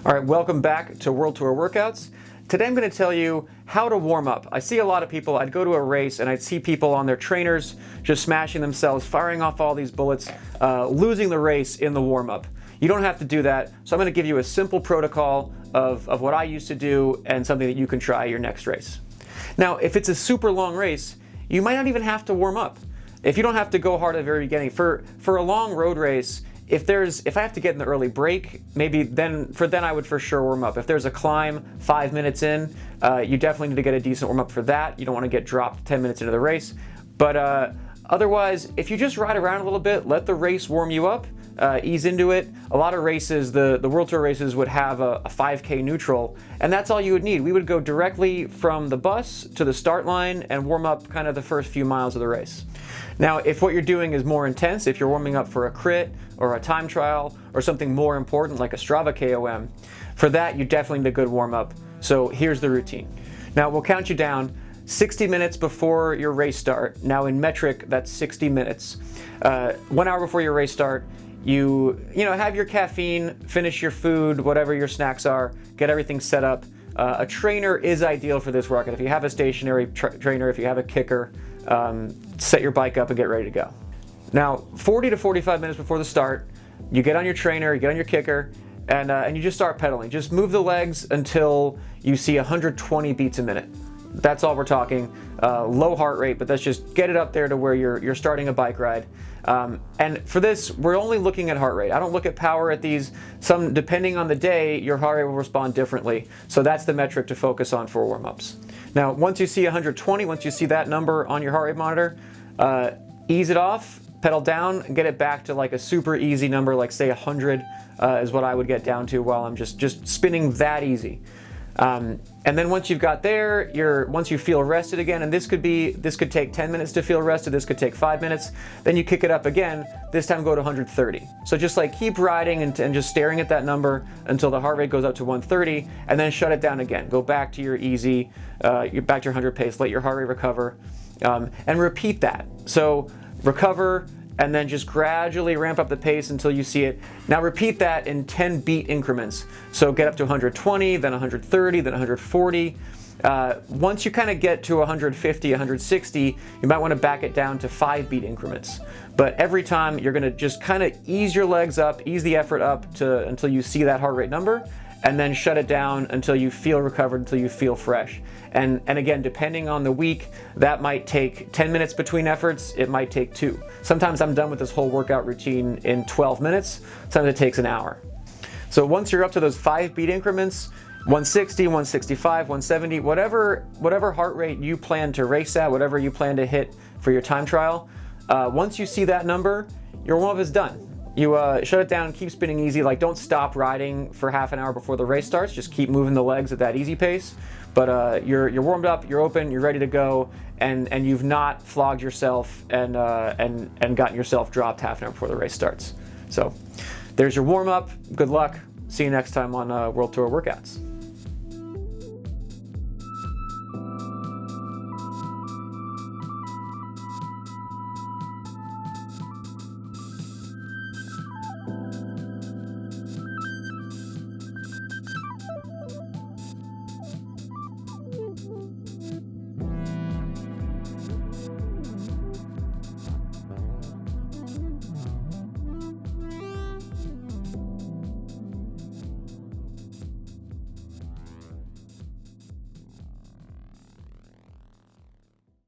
All right, welcome back to World Tour Workouts. Today I'm going to tell you how to warm up. I see a lot of people, I'd go to a race and I'd see people on their trainers just smashing themselves, firing off all these bullets, losing the race in the warm-up. You don't have to do that, so I'm going to give you a simple protocol of what I used to do and something that you can try your next race. Now, if it's a super long race, you might not even have to warm up. If you don't have to go hard at the very beginning, for a long road race, if I have to get in the early break, maybe then I would for sure warm up. If there's a climb 5 minutes in, you definitely need to get a decent warm up for that. You don't want to get dropped 10 minutes into the race. But otherwise, if you just ride around a little bit, let the race warm you up, ease into it. A lot of races, the World Tour races would have a 5K neutral, and that's all you would need. We would go directly from the bus to the start line and warm up kind of the first few miles of the race. Now, if what you're doing is more intense, if you're warming up for a crit or a time trial or something more important like a Strava KOM, for that you definitely need a good warm up. So here's the routine. Now we'll count you down 60 minutes before your race start. Now in metric, that's 60 minutes. 1 hour before your race start, you have your caffeine, finish your food, whatever your snacks are, get everything set up. A trainer is ideal for this workout. If you have a stationary trainer, if you have a kicker, set your bike up and get ready to go. Now, 40 to 45 minutes before the start, you get on your trainer, you get on your kicker, and you just start pedaling. Just move the legs until you see 120 beats a minute. That's all we're talking. Low heart rate, but that's just get it up there to where you're starting a bike ride. And for this, we're only looking at heart rate. I don't look at power at these. Depending on the day, your heart rate will respond differently. So that's the metric to focus on for warm-ups. Now, once you see 120, once you see that number on your heart rate monitor, ease it off, pedal down, and get it back to like a super easy number, like say 100 is what I would get down to while I'm just spinning that easy. And then once you've got there, once you feel rested again, and this could take 10 minutes to feel rested, this could take 5 minutes, then you kick it up again, this time go to 130. So just like keep riding and just staring at that number until the heart rate goes up to 130, and then shut it down again. Go back to your easy, you're back to your 100 pace, let your heart rate recover, and repeat that. So recover, and then just gradually ramp up the pace until you see it. Now repeat that in 10 beat increments. So get up to 120, then 130, then 140. Once you kind of get to 150, 160, you might want to back it down to 5 beat increments. But every time you're going to just kind of ease your legs up, ease the effort up until you see that heart rate number, and then shut it down until you feel recovered, until you feel fresh. And again, depending on the week, that might take 10 minutes between efforts, it might take 2. Sometimes I'm done with this whole workout routine in 12 minutes, sometimes it takes an hour. So once you're up to those 5 beat increments, 160, 165, 170, whatever heart rate you plan to race at, whatever you plan to hit for your time trial, once you see that number, your warm-up is done. You shut it down, keep spinning easy, like don't stop riding for half an hour before the race starts, just keep moving the legs at that easy pace. But you're warmed up, you're open, you're ready to go, and you've not flogged yourself and gotten yourself dropped half an hour before the race starts. So there's your warm-up, good luck, see you next time on World Tour Workouts.